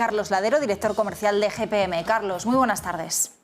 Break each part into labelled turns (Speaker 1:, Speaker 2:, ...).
Speaker 1: Carlos Ladero, director comercial de GPM. Carlos, muy buenas tardes.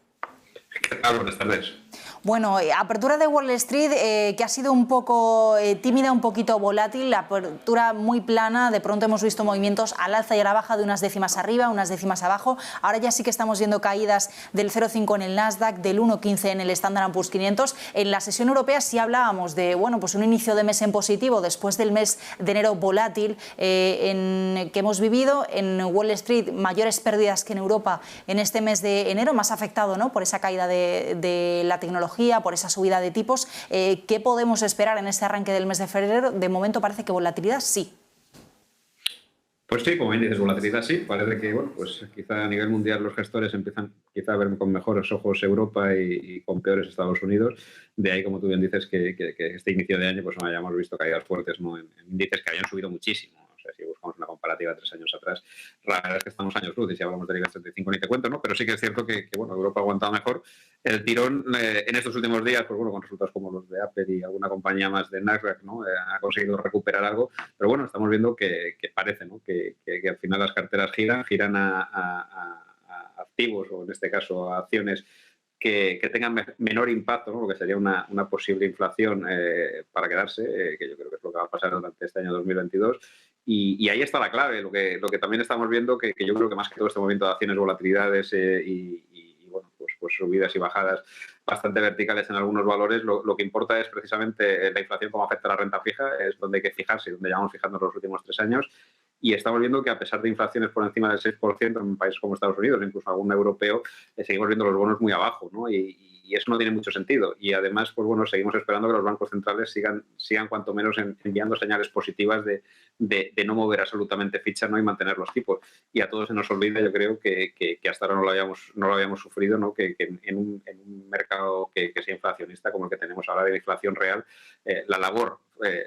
Speaker 2: ¿Qué tal? Buenas tardes.
Speaker 1: Bueno, apertura de Wall Street que ha sido un poco tímida, un poquito volátil, la apertura muy plana, de pronto hemos visto movimientos al alza y a la baja de unas décimas arriba, unas décimas abajo, ahora ya sí que estamos viendo caídas del 0,5 en el Nasdaq, del 1,15 en el Standard & Poor's 500. En la sesión europea sí hablábamos de pues un inicio de mes en positivo después del mes de enero volátil que hemos vivido. En Wall Street mayores pérdidas que en Europa en este mes de enero, más afectado, ¿no?, por esa caída de la tecnología, por esa subida de tipos. ¿Qué podemos esperar en este arranque del mes de febrero? De momento parece que volatilidad sí.
Speaker 2: Pues sí, como bien dices, volatilidad sí. Parece que, pues quizá a nivel mundial los gestores empiezan quizá a ver con mejores ojos Europa y con peores Estados Unidos. De ahí, como tú bien dices, que este inicio de año pues hayamos visto caídas fuertes, ¿no?, en índices que habían subido muchísimo. O sea, si buscamos una comparativa 3 años atrás, la verdad es que estamos años luz, y si hablamos del IBEX 35 ni te cuento, ¿no? Pero sí que es cierto que Europa ha aguantado mejor el tirón en estos últimos días, pues con resultados como los de Apple y alguna compañía más de Nasdaq, ¿no? Ha conseguido recuperar algo, pero bueno, estamos viendo que parece, ¿no?, que al final las carteras giran a activos, o en este caso a acciones que tengan menor impacto, ¿no?, lo que sería una posible inflación para quedarse, que yo creo que es lo que va a pasar durante este año 2022. Y ahí está la clave, lo que también estamos viendo, que yo creo que más que todo este movimiento de acciones, volatilidades pues subidas y bajadas bastante verticales en algunos valores, lo que importa es precisamente la inflación, cómo afecta a la renta fija, es donde hay que fijarse, donde llevamos fijando los últimos 3 años. Y estamos viendo que a pesar de inflaciones por encima del 6% en países como Estados Unidos, incluso algún europeo, seguimos viendo los bonos muy abajo, ¿no? Y eso no tiene mucho sentido. Y además, pues seguimos esperando que los bancos centrales sigan cuanto menos enviando señales positivas de no mover absolutamente ficha, ¿no?, y mantener los tipos. Y a todos se nos olvida, yo creo, que hasta ahora no lo habíamos sufrido, ¿no?, que en un mercado que sea inflacionista como el que tenemos ahora de inflación real, la labor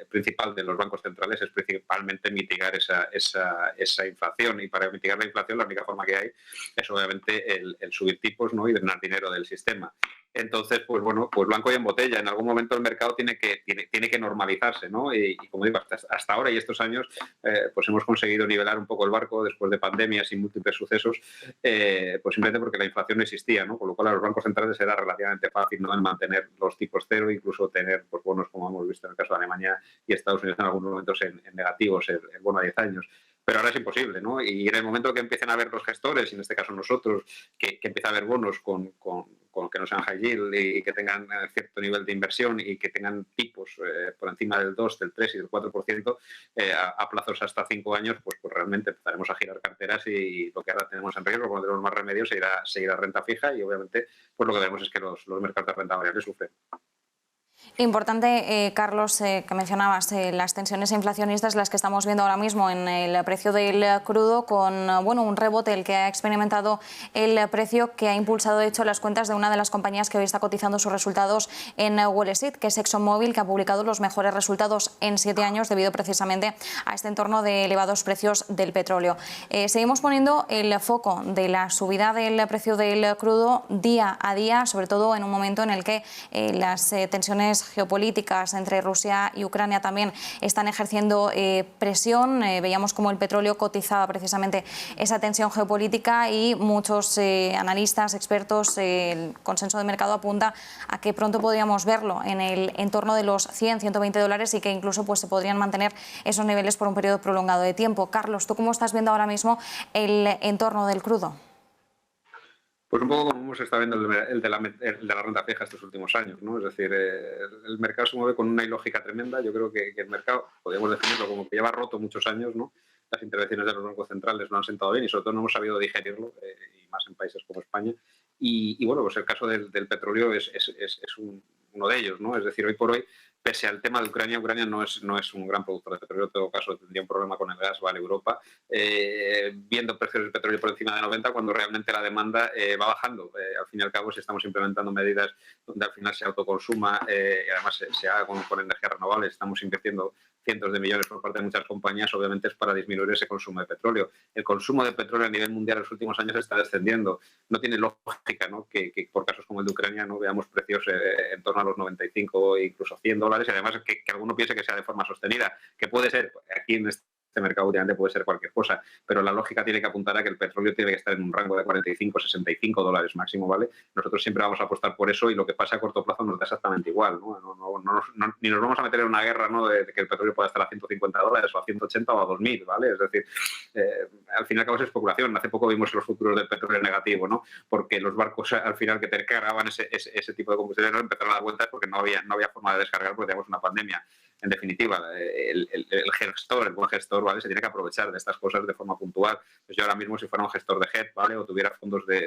Speaker 2: principal de los bancos centrales es principalmente mitigar esa inflación, y para mitigar la inflación la única forma que hay es obviamente el subir tipos, ¿no?, y drenar dinero del sistema. Entonces, pues blanco y en botella. En algún momento el mercado tiene que normalizarse, ¿no? Y como digo, hasta ahora y estos años, pues hemos conseguido nivelar un poco el barco después de pandemias y múltiples sucesos, pues simplemente porque la inflación no existía, ¿no? Con lo cual a los bancos centrales era relativamente fácil, ¿no?, el mantener los tipos cero, incluso tener pues bonos, como hemos visto en el caso de Alemania y Estados Unidos en algunos momentos en negativos, el bono a 10 años. Pero ahora es imposible, ¿no? Y en el momento que empiecen a ver los gestores, y en este caso nosotros, que empieza a haber bonos con que no sean high yield y que tengan cierto nivel de inversión y que tengan tipos por encima del 2, del 3 y del 4% a plazos hasta 5 años, pues realmente empezaremos a girar carteras, y lo que ahora tenemos en riesgo, cuando tenemos más remedio, seguirá renta fija, y obviamente pues lo que vemos es que los mercados de renta variable sufren.
Speaker 1: Importante, Carlos, que mencionabas las tensiones inflacionistas, las que estamos viendo ahora mismo en el precio del crudo, con un rebote el que ha experimentado el precio, que ha impulsado de hecho las cuentas de una de las compañías que hoy está cotizando sus resultados en Wall Street, que es ExxonMobil, que ha publicado los mejores resultados en 7 años debido precisamente a este entorno de elevados precios del petróleo. Seguimos poniendo el foco de la subida del precio del crudo día a día, sobre todo en un momento en el que las tensiones geopolíticas entre Rusia y Ucrania también están ejerciendo presión. Veíamos cómo el petróleo cotizaba precisamente esa tensión geopolítica, y muchos analistas, expertos, el consenso de mercado apunta a que pronto podríamos verlo en el entorno de los 100, 120 dólares, y que incluso pues se podrían mantener esos niveles por un periodo prolongado de tiempo. Carlos, ¿tú cómo estás viendo ahora mismo el entorno del crudo?
Speaker 2: Pues un poco como hemos estado viendo el de la renta fija estos últimos años, ¿no? Es decir, el mercado se mueve con una ilógica tremenda. Yo creo que el mercado, podríamos definirlo como que lleva roto muchos años, ¿no? Las intervenciones de los bancos centrales no han sentado bien, y sobre todo no hemos sabido digerirlo, y más en países como España. Y pues el caso del petróleo es uno de ellos, ¿no? Es decir, hoy por hoy, pese al tema de Ucrania no es un gran productor de petróleo. En todo caso, tendría un problema con el gas, vale, Europa, viendo precios del petróleo por encima de 90, cuando realmente la demanda va bajando. Al fin y al cabo, si estamos implementando medidas donde al final se autoconsuma, y además se haga con energías renovables, estamos invirtiendo cientos de millones por parte de muchas compañías, obviamente es para disminuir ese consumo de petróleo. El consumo de petróleo a nivel mundial en los últimos años está descendiendo. No tiene lógica, ¿no?, que por casos como el de Ucrania no veamos precios en torno a los 95 e incluso $100, y además que alguno piense que sea de forma sostenida, que puede ser. Aquí en este mercado últimamente puede ser cualquier cosa, pero la lógica tiene que apuntar a que el petróleo tiene que estar en un rango de 45, 65 dólares máximo, ¿vale? Nosotros siempre vamos a apostar por eso y lo que pasa a corto plazo nos da exactamente igual, ¿no? Ni nos vamos a meter en una guerra, ¿no?, de que el petróleo pueda estar a 150 dólares o a 180 o a 2000, ¿vale? Es decir, al fin y al cabo es especulación. Hace poco vimos los futuros del petróleo negativo, ¿no? Porque los barcos al final que te cargaban ese tipo de combustible no empezaron a dar vueltas porque no había forma de descargar porque teníamos una pandemia. En definitiva, el buen gestor, ¿vale?, se tiene que aprovechar de estas cosas de forma puntual. Pues yo ahora mismo, si fuera un gestor de hedge, ¿vale?, o tuviera fondos de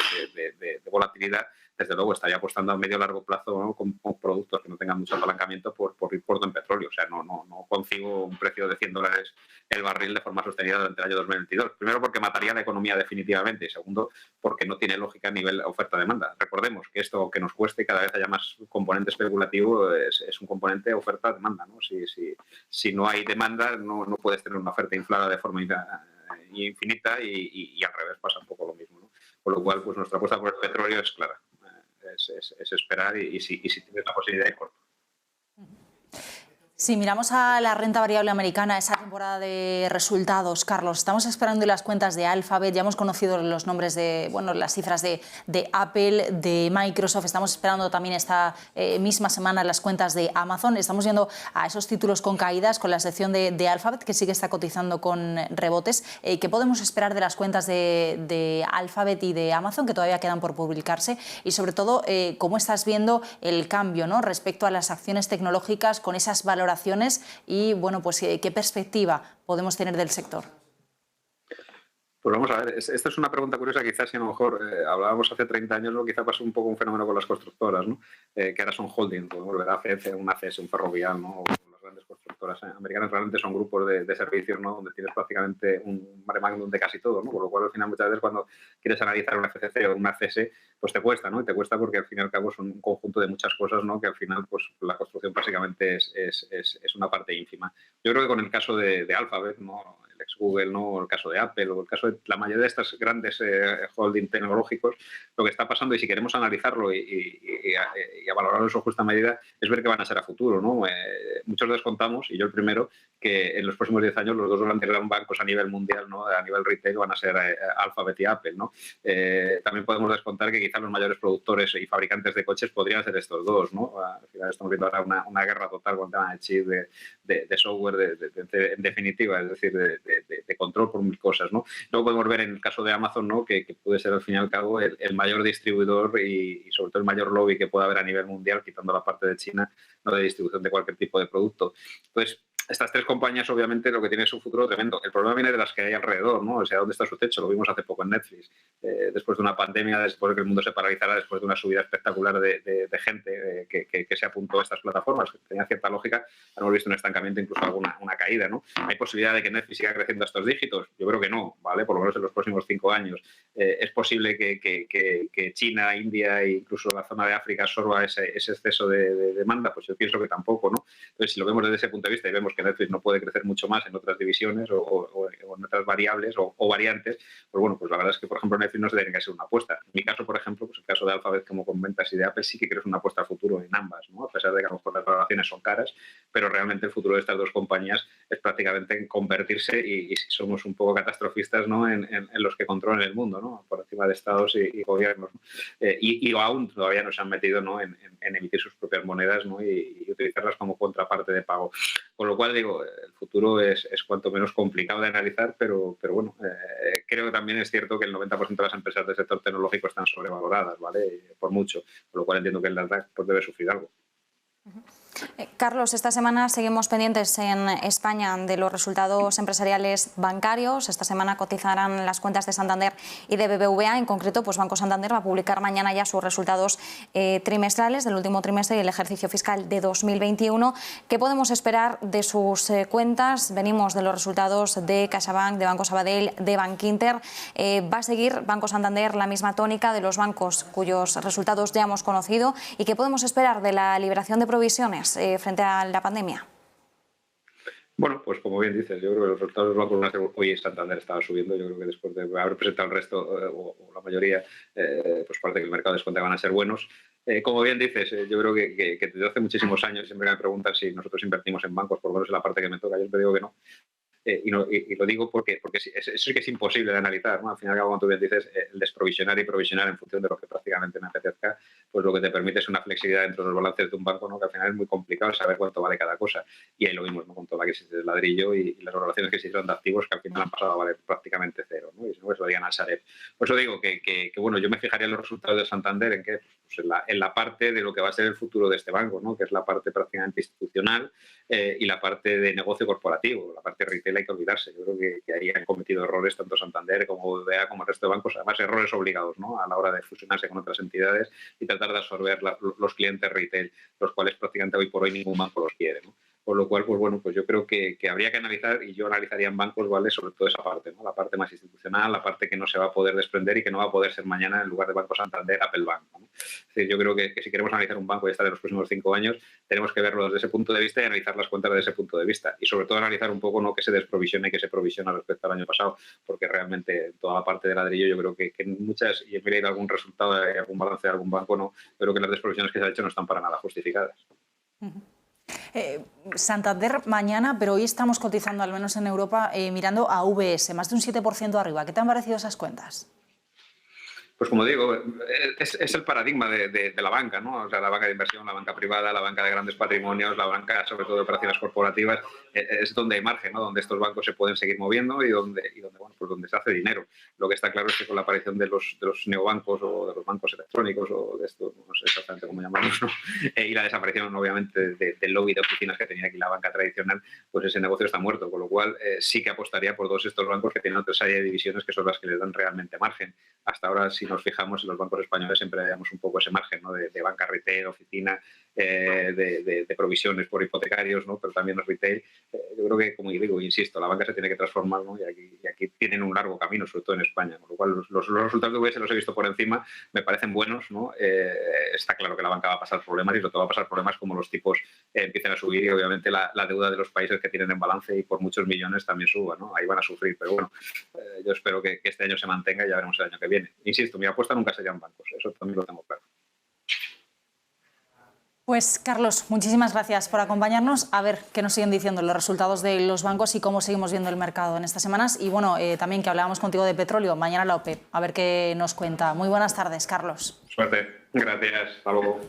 Speaker 2: volatilidad, desde luego estaría apostando a medio largo plazo, ¿no?, con productos que no tengan mucho apalancamiento por ir corto en petróleo. O sea, no concibo un precio de 100 dólares el barril de forma sostenida durante el año 2022. Primero, porque mataría la economía definitivamente, y segundo, porque no tiene lógica a nivel oferta-demanda. Recordemos que esto, que nos cueste y cada vez haya más componente especulativo, es un componente oferta-demanda, ¿no? Si no hay demanda, no puedes tener una oferta inflada de forma infinita y al revés pasa un poco lo mismo, ¿no? Con lo cual, pues nuestra apuesta por el petróleo es clara. Es esperar y si tienes la posibilidad de corto.
Speaker 3: Si miramos a la renta variable americana, esa temporada de resultados, Carlos, estamos esperando las cuentas de Alphabet, ya hemos conocido los nombres de, bueno, las cifras de Apple, de Microsoft, estamos esperando también esta misma semana las cuentas de Amazon, estamos viendo a esos títulos con caídas, con la excepción de Alphabet, que sigue está cotizando con rebotes. ¿Qué podemos esperar de las cuentas de Alphabet y de Amazon, que todavía quedan por publicarse? Y sobre todo, ¿cómo estás viendo el cambio, ¿no?, respecto a las acciones tecnológicas con esas valoraciones y, bueno, pues qué perspectiva podemos tener del sector?
Speaker 2: Pues vamos a ver, esta es una pregunta curiosa, quizás si a lo mejor hablábamos hace 30 años, ¿no?, quizá pasó un poco un fenómeno con las constructoras, ¿no?, que ahora son holding, podemos ver un ACS, un Ferrovial, ¿no?, las grandes constructoras americanas realmente son grupos de servicios, ¿no?, donde tienes prácticamente un mare magnum de casi todo, ¿no?, por lo cual al final muchas veces cuando quieres analizar una FCC o una ACS, pues te cuesta, ¿no?, y te cuesta porque al fin y al cabo son un conjunto de muchas cosas, ¿no?, que al final pues la construcción básicamente es una parte ínfima. Yo creo que con el caso de Alphabet, ¿no?, el ex Google, ¿no?, o el caso de Apple, o el caso de la mayoría de estos grandes holding tecnológicos, lo que está pasando, y si queremos analizarlo y a valorarlo en su justa medida, es ver qué van a ser a futuro, ¿no? Muchos descontamos, y yo el primero, que en los próximos 10 años los dos grandes bancos a nivel mundial, ¿no?, a nivel retail, van a ser Alphabet y Apple, ¿no? También podemos descontar que quizás los mayores productores y fabricantes de coches podrían ser estos dos, ¿no? Al final estamos viendo ahora una guerra total con el tema de chip, de software, en definitiva, es decir, de control por mil cosas, ¿no? Luego podemos ver en el caso de Amazon, ¿no?, que puede ser al fin y al cabo el mayor distribuidor y sobre todo el mayor lobby que pueda haber a nivel mundial, quitando la parte de China, ¿no?, de distribución de cualquier tipo de producto. Entonces, estas tres compañías obviamente lo que tienen es un futuro tremendo. El problema viene de las que hay alrededor, ¿no? O sea, ¿dónde está su techo? Lo vimos hace poco en Netflix. Después de una pandemia, después de que el mundo se paralizara, después de una subida espectacular de gente que se apuntó a estas plataformas, que tenía cierta lógica, hemos visto un estancamiento, incluso una caída, ¿no? ¿Hay posibilidad de que Netflix siga creciendo a estos dígitos? Yo creo que no, ¿vale? Por lo menos en los próximos 5 años. Es posible que China, India e incluso la zona de África absorba ese exceso de demanda. Pues yo pienso que tampoco, ¿no? Entonces, si lo vemos desde ese punto de vista y vemos que Netflix no puede crecer mucho más en otras divisiones o en otras variables o variantes, pues bueno, pues la verdad es que, por ejemplo, Netflix no se tiene que ser una apuesta. En mi caso, por ejemplo, pues el caso de Alphabet, como comentas, y de Apple, sí que creo que es una apuesta a futuro en ambas, ¿no? A pesar de que a lo mejor las valoraciones son caras, pero realmente el futuro de estas dos compañías es prácticamente en convertirse, y si somos un poco catastrofistas, ¿no?, en los que controlan el mundo, ¿no?, por encima de estados y gobiernos, ¿no? Y aún todavía no se han metido, ¿no?, en emitir sus propias monedas, ¿no?, y utilizarlas como contraparte de pago. Con lo cual, digo, el futuro es cuanto menos complicado de analizar, pero bueno, creo que también es cierto que el 90% de las empresas del sector tecnológico están sobrevaloradas, ¿vale? Por mucho, con lo cual entiendo que el Nasdaq pues debe sufrir algo.
Speaker 1: Carlos, esta semana seguimos pendientes en España de los resultados empresariales bancarios. Esta semana cotizarán las cuentas de Santander y de BBVA. En concreto, pues Banco Santander va a publicar mañana ya sus resultados trimestrales del último trimestre y el ejercicio fiscal de 2021. ¿Qué podemos esperar de sus cuentas? Venimos de los resultados de CaixaBank, de Banco Sabadell, de Bankinter. ¿Va a seguir Banco Santander la misma tónica de los bancos cuyos resultados ya hemos conocido? ¿Y qué podemos esperar de la liberación de provisiones frente a la pandemia?
Speaker 2: Bueno, pues como bien dices, yo creo que los resultados de los bancos van a ser... Hoy Santander estaba subiendo, yo creo que después de haber presentado el resto, o la mayoría, pues parece que el mercado descuenta que van a ser buenos. Como bien dices, yo creo que desde hace muchísimos años siempre me preguntan si nosotros invertimos en bancos, por lo menos en la parte que me toca, yo siempre digo que no. y lo digo porque eso sí que es imposible de analizar, ¿no? Al final, como tú bien dices, el desprovisionar y provisionar en función de lo que prácticamente me apetezca, pues lo que te permite es una flexibilidad dentro de los balances de un banco, ¿no? Que al final es muy complicado saber cuánto vale cada cosa. Y ahí lo vimos, ¿no? Con toda la crisis del ladrillo y las valoraciones que se hicieron de activos que al final han pasado a valer prácticamente cero, ¿no? Y si no, pues lo digan al Sareb. Por eso digo bueno, yo me fijaría en los resultados de Santander en que pues en la parte de lo que va a ser el futuro de este banco, ¿no? Que es la parte prácticamente institucional y la parte de negocio corporativo. La parte retail hay que olvidarse. Yo creo que ahí han cometido errores tanto Santander como BBVA como el resto de bancos, además errores obligados, ¿no? A la hora de fusionarse con otras entidades y tratar de absorber los clientes retail, los cuales prácticamente hoy por hoy ningún banco los quiere, ¿no? Por lo cual, pues bueno, pues yo creo que habría que analizar, y yo analizaría en bancos, ¿vale? Sobre todo esa parte, ¿no? La parte más institucional, la parte que no se va a poder desprender y que no va a poder ser mañana en lugar de Banco Santander, Apple Bank, ¿no? Es decir, yo creo que si queremos analizar un banco y estar en los próximos 5 años, tenemos que verlo desde ese punto de vista y analizar las cuentas desde ese punto de vista. Y sobre todo analizar un poco no que se desprovisione y que se provisiona respecto al año pasado, porque realmente toda la parte de ladrillo yo creo que muchas, y he mirado algún resultado, algún balance de algún banco, no, creo que las desprovisiones que se han hecho no están para nada justificadas.
Speaker 3: Santander mañana, pero hoy estamos cotizando, al menos en Europa, mirando a UBS, más de un 7% arriba. ¿Qué te han parecido esas cuentas?
Speaker 2: Pues como digo, es el paradigma de la banca, ¿no? O sea, la banca de inversión, la banca privada, la banca de grandes patrimonios, la banca sobre todo de operaciones corporativas, es donde hay margen, ¿no? Donde estos bancos se pueden seguir moviendo y donde bueno, pues donde se hace dinero. Lo que está claro es que con la aparición de los neobancos o de los bancos electrónicos o de esto, no sé exactamente cómo llamarlos, ¿no? Y la desaparición obviamente del lobby de oficinas que tenía aquí la banca tradicional, pues ese negocio está muerto, con lo cual sí que apostaría por todos estos bancos que tienen otra serie de divisiones que son las que les dan realmente margen. Hasta ahora, si nos fijamos en los bancos españoles, siempre veíamos un poco ese margen, ¿no? de banca retail, oficina, de provisiones por hipotecarios, ¿no? Pero también los retail. Yo creo que, como digo, insisto, la banca se tiene que transformar, ¿no? y aquí tienen un largo camino, sobre todo en España. Con lo cual, los resultados de UBS los he visto por encima, me parecen buenos, ¿no? Está claro que la banca va a pasar problemas y sobre todo va a pasar problemas como los tipos empiecen a subir y obviamente la deuda de los países que tienen en balance y por muchos millones también suba, ¿no? Ahí van a sufrir, pero bueno, yo espero que este año se mantenga y ya veremos el año que viene. Insisto, mi apuesta nunca serían bancos, eso también lo tengo claro.
Speaker 3: Pues Carlos, muchísimas gracias por acompañarnos. A ver qué nos siguen diciendo los resultados de los bancos y cómo seguimos viendo el mercado en estas semanas. Y bueno, también que hablábamos contigo de petróleo, mañana la OPEP, a ver qué nos cuenta. Muy buenas tardes, Carlos.
Speaker 2: Suerte, gracias, hasta luego.